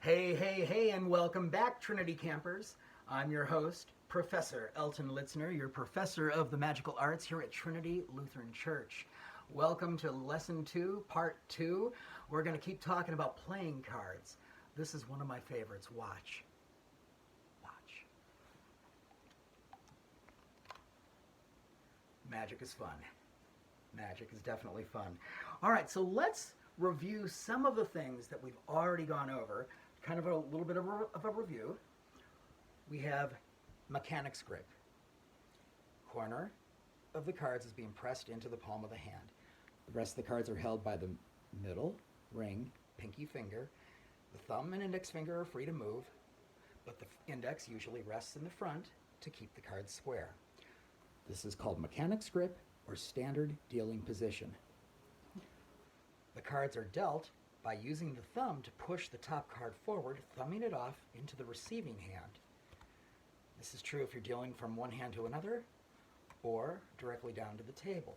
Hey, hey, hey, and welcome back, Trinity Campers. I'm your host, Professor Elton Litzner, your professor of the magical arts here at Trinity Lutheran Church. Welcome to Lesson 2, Part 2. We're going to keep talking about playing cards. This is one of my favorites. Watch. Watch. Magic is fun. Magic is definitely fun. All right, so let's review some of the things that we've already gone over. Kind of a little bit of a review. We have mechanic's grip. Corner of the cards is being pressed into the palm of the hand. The rest of the cards are held by the middle, ring, pinky finger. The thumb and index finger are free to move, but the index usually rests in the front to keep the cards square. This is called mechanic's grip or standard dealing position. The cards are dealt by using the thumb to push the top card forward, thumbing it off into the receiving hand. This is true if you're dealing from one hand to another or directly down to the table.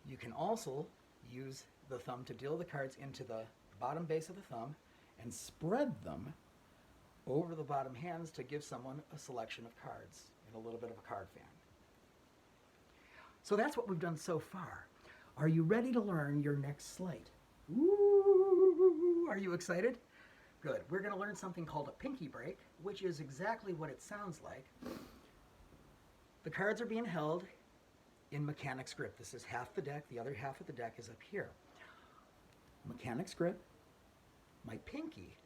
You can also use the thumb to deal the cards into the bottom base of the thumb and spread them over the bottom hands to give someone a selection of cards in a little bit of a card fan. So that's what we've done so far. Are you ready to learn your next slate? Ooh, are you excited? Good. We're going to learn something called a pinky break, which is exactly what it sounds like. The cards are being held in mechanic's grip. This is half the deck. The other half of the deck is up here. Mechanic's grip. My pinky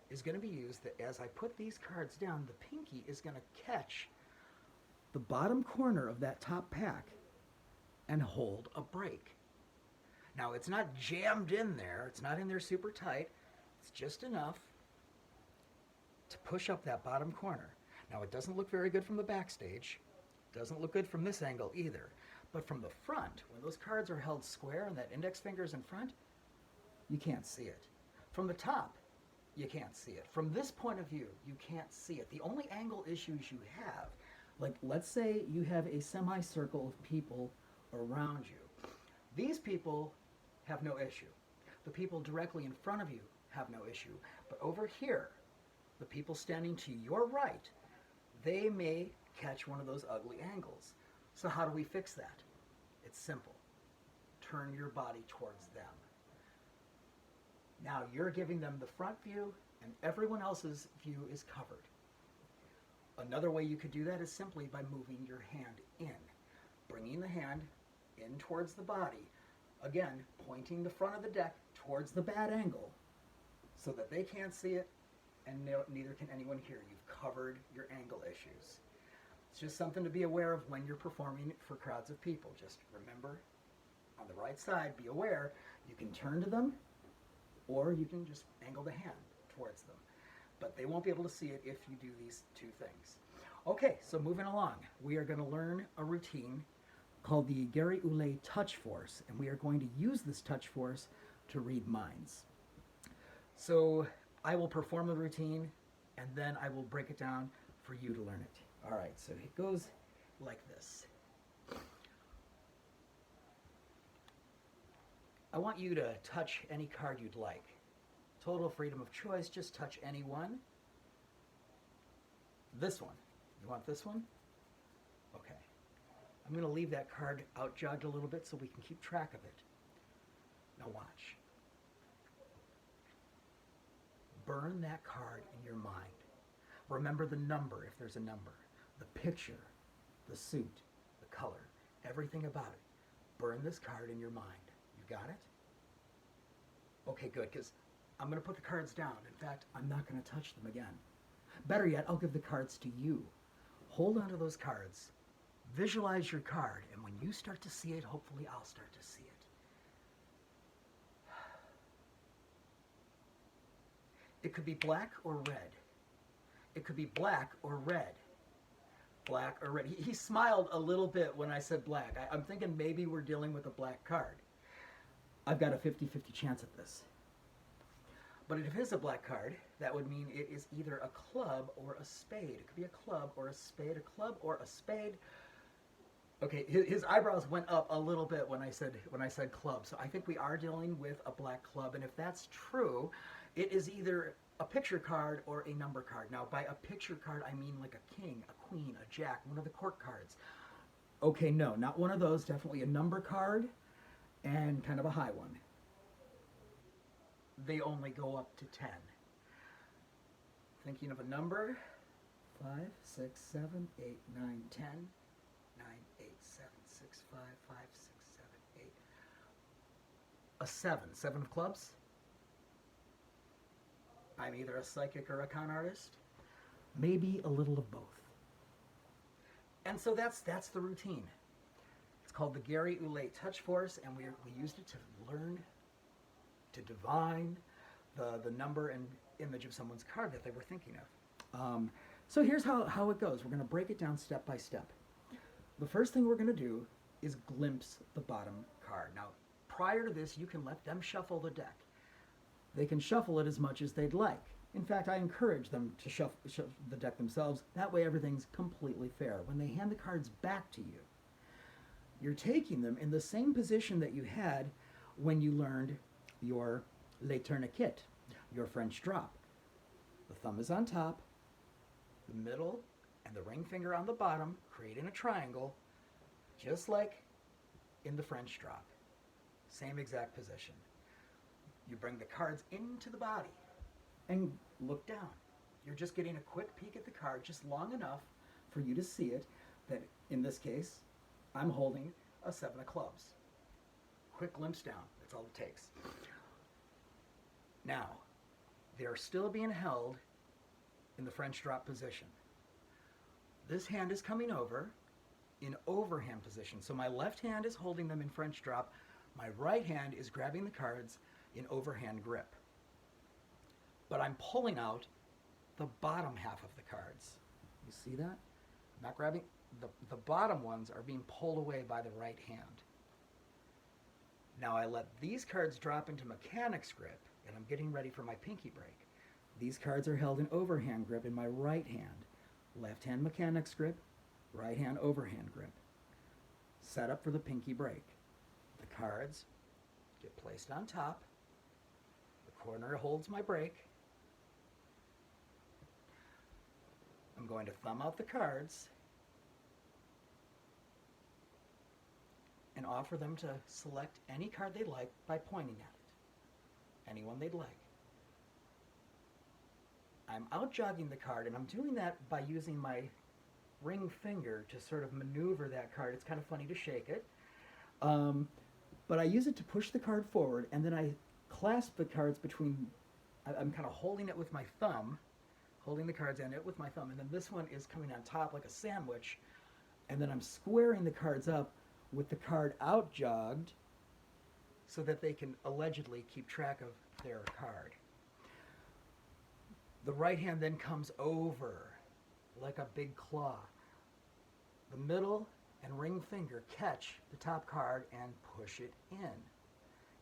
is going to be used that as I put these cards down, the pinky is going to catch the bottom corner of that top pack and hold a break. Now, it's not jammed in there. It's not in there super tight. It's just enough to push up that bottom corner. Now, it doesn't look very good from the backstage. It doesn't look good from this angle either. But from the front, when those cards are held square and that index finger is in front, you can't see it. From the top, you can't see it. From this point of view, you can't see it. The only angle issues you have, like let's say you have a semicircle of people around you. These people have no issue. The people directly in front of you have no issue. But over here, the people standing to your right, they may catch one of those ugly angles. So how do we fix that? It's simple. Turn your body towards them. Now you're giving them the front view and everyone else's view is covered. Another way you could do that is simply by moving your hand in, bringing the hand in towards the body, again, pointing the front of the deck towards the bad angle so that they can't see it and neither can anyone hear. You've covered your angle issues. It's just something to be aware of when you're performing for crowds of people. Just remember, on the right side, be aware, you can turn to them or you can just angle the hand towards them. But they won't be able to see it if you do these two things. Okay, so moving along, we are going to learn a routine called the Gary Oulet touch force, and we are going to use this touch force to read minds. So I will perform the routine, and then I will break it down for you to learn it. All right, so it goes like this. I want you to touch any card you'd like. Total freedom of choice, just touch any one. This one. You want this one? Okay. I'm going to leave that card out jogged a little bit so we can keep track of it. Now watch. Burn that card in your mind. Remember the number if there's a number, the picture, the suit, the color, everything about it. Burn this card in your mind. You got it? Okay, good, because I'm going to put the cards down. In fact, I'm not going to touch them again. Better yet, I'll give the cards to you. Hold on to those cards. Visualize your card, and when you start to see it, hopefully I'll start to see it. It could be black or red. It could be black or red. Black or red. He smiled a little bit when I said black. I'm thinking maybe we're dealing with a black card. I've got a 50-50 chance at this. But if it is a black card, that would mean it is either a club or a spade. It could be a club or a spade, a club or a spade. Okay, his eyebrows went up a little bit when I said club. So I think we are dealing with a black club, and if that's true, it is either a picture card or a number card. Now, by a picture card, I mean like a king, a queen, a jack, one of the court cards. Okay, no, not one of those. Definitely a number card and kind of a high one. They only go up to 10. Thinking of a number? 5, 6, 7, 8, 9, 10. 9, 8, 7, 6, 5, 5, 6, 7, 8. A 7. 7 of clubs? I'm either a psychic or a con artist. Maybe a little of both. And so that's the routine. It's called the Gary Ulay Touch Force, and we used it to learn, to divine the number and image of someone's card that they were thinking of. So here's how it goes. We're going to break it down step by step. The first thing we're going to do is glimpse the bottom card. Now, prior to this, you can let them shuffle the deck. They can shuffle it as much as they'd like. In fact, I encourage them to shuffle the deck themselves. That way everything's completely fair. When they hand the cards back to you, you're taking them in the same position that you had when you learned your Le Tourniquet, your French drop. The thumb is on top, the middle and the ring finger on the bottom, creating a triangle, just like in the French drop. Same exact position. You bring the cards into the body and look down. You're just getting a quick peek at the card, just long enough for you to see it, that in this case, I'm holding a 7 of clubs. Quick glimpse down, that's all it takes. Now, they're still being held in the French drop position. This hand is coming over in overhand position. So my left hand is holding them in French drop. My right hand is grabbing the cards in overhand grip. But I'm pulling out the bottom half of the cards. You see that? I'm not grabbing, the bottom ones are being pulled away by the right hand. Now I let these cards drop into mechanic's grip, and I'm getting ready for my pinky break. These cards are held in overhand grip in my right hand. Left hand mechanic's grip, right hand overhand grip. Set up for the pinky break. The cards get placed on top. The corner holds my break. I'm going to thumb out the cards and offer them to select any card they like by pointing at it. Anyone they'd like. I'm out jogging the card, and I'm doing that by using my ring finger to sort of maneuver that card. It's kind of funny to shake it. But I use it to push the card forward, and then I clasp the cards between, I'm kind of holding it with my thumb, holding the cards in it with my thumb, and then this one is coming on top like a sandwich, and then I'm squaring the cards up with the card out jogged so that they can allegedly keep track of their card. The right hand then comes over like a big claw. The middle and ring finger catch the top card and push it in.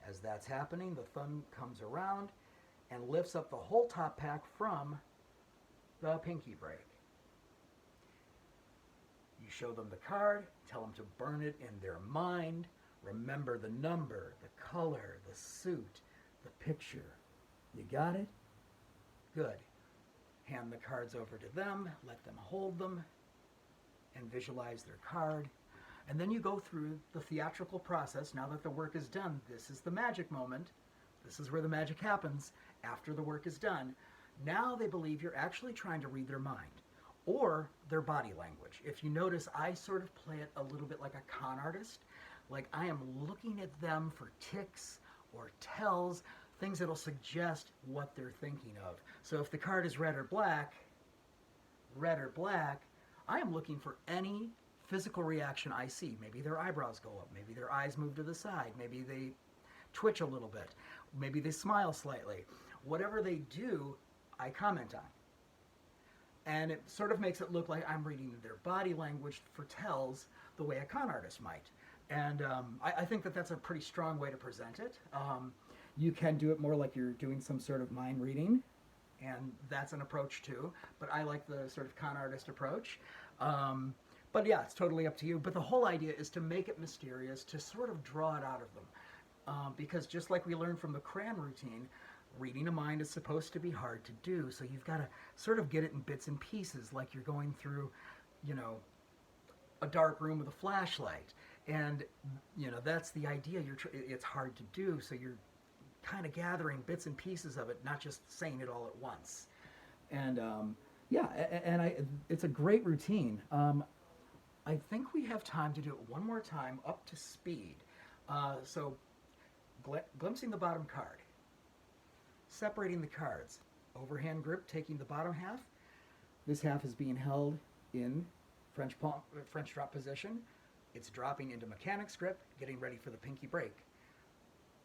As that's happening, the thumb comes around and lifts up the whole top pack from the pinky break. You show them the card, tell them to burn it in their mind, remember the number, the color, the suit, the picture. You got it? Good. Hand the cards over to them, let them hold them, and visualize their card. And then you go through the theatrical process. Now that the work is done, this is the magic moment. This is where the magic happens after the work is done. Now they believe you're actually trying to read their mind or their body language. If you notice, I sort of play it a little bit like a con artist. Like I am looking at them for tics or tells, things that'll suggest what they're thinking of. So if the card is red or black, I am looking for any physical reaction I see. Maybe their eyebrows go up, maybe their eyes move to the side, maybe they twitch a little bit, maybe they smile slightly. Whatever they do, I comment on. And it sort of makes it look like I'm reading their body language for tells the way a con artist might. And I think that that's a pretty strong way to present it. You can do it more like you're doing some sort of mind reading, and that's an approach too. But I like the sort of con artist approach. But yeah, it's totally up to you. But the whole idea is to make it mysterious, to sort of draw it out of them. Because just like we learned from the crayon routine, reading a mind is supposed to be hard to do. So you've got to sort of get it in bits and pieces, like you're going through, you know, a dark room with a flashlight. And, you know, that's the idea. It's hard to do. So you're kind of gathering bits and pieces of it, not just saying it all at once. And yeah, it's a great routine. I think we have time to do it one more time up to speed. So glimpsing the bottom card, separating the cards, overhand grip taking the bottom half. This half is being held in French drop position. It's dropping into mechanic's grip, getting ready for the pinky break.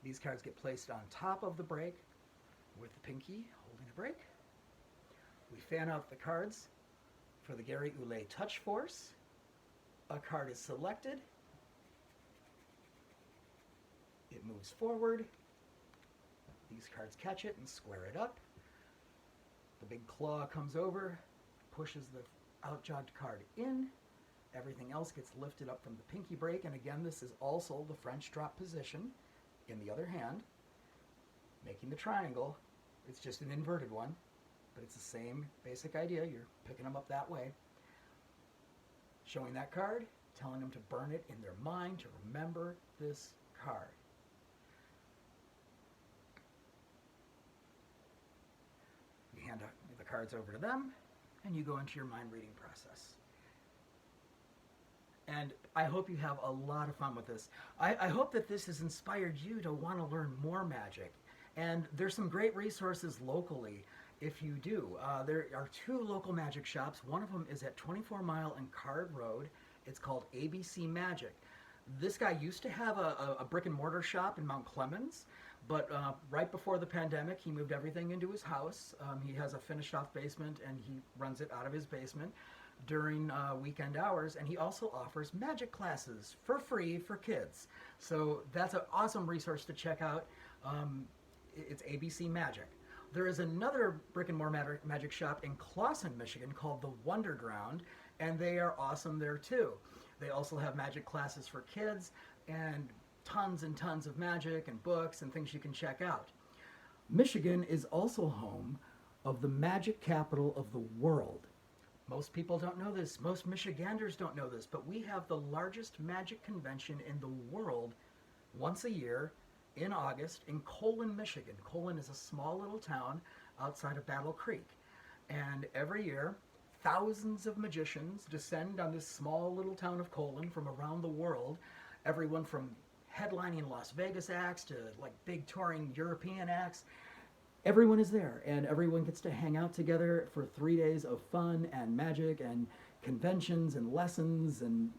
These cards get placed on top of the break with the pinky holding the break. We fan out the cards for the Gary Oulet touch force. A card is selected. It moves forward. These cards catch it and square it up. The big claw comes over, pushes the outjogged card in. Everything else gets lifted up from the pinky break. And again, this is also the French drop position in the other hand, making the triangle. It's just an inverted one, but it's the same basic idea. You're picking them up that way. Showing that card, telling them to burn it in their mind to remember this card. You hand the cards over to them, and you go into your mind reading process. And I hope you have a lot of fun with this. I hope that this has inspired you to want to learn more magic. And there's some great resources locally if you do. There are 2 local magic shops. One of them is at 24 Mile and Card Road. It's called ABC Magic. This guy used to have a brick and mortar shop in Mount Clemens, but right before the pandemic, he moved everything into his house. He has a finished off basement, and he runs it out of his basement during weekend hours, and he also offers magic classes for free for kids. So that's an awesome resource to check out. It's ABC Magic. There is another brick and mortar magic shop in Clawson, Michigan called the Wonderground, and they are awesome there too. They also have magic classes for kids and tons of magic and books and things you can check out. Michigan is also home of the magic capital of the world. Most people don't know this. Most Michiganders don't know this, but we have the largest magic convention in the world once a year in August in Colon, Michigan. Colon is a small little town outside of Battle Creek. And every year, thousands of magicians descend on this small little town of Colon from around the world. Everyone from headlining Las Vegas acts to like big touring European acts. Everyone is there, and everyone gets to hang out together for 3 days of fun and magic and conventions and lessons and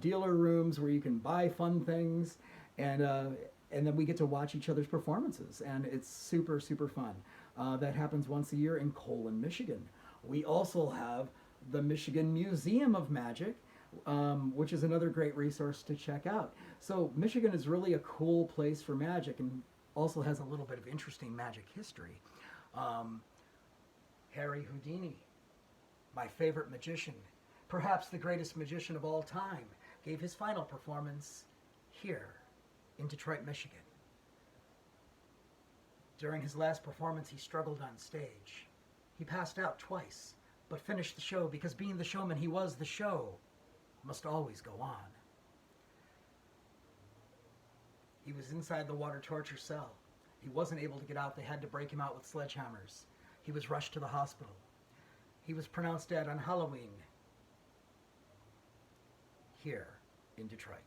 dealer rooms where you can buy fun things, and then we get to watch each other's performances, and it's super fun. That happens once a year in Colon, Michigan. We also have the Michigan Museum of Magic, which is another great resource to check out. So Michigan is really a cool place for magic, and also has a little bit of interesting magic history. Harry Houdini, my favorite magician, perhaps the greatest magician of all time, gave his final performance here in Detroit, Michigan. During his last performance, he struggled on stage. He passed out twice, but finished the show because being the showman he was, the show must always go on. He was inside the water torture cell. He wasn't able to get out. They had to break him out with sledgehammers. He was rushed to the hospital. He was pronounced dead on Halloween here in Detroit.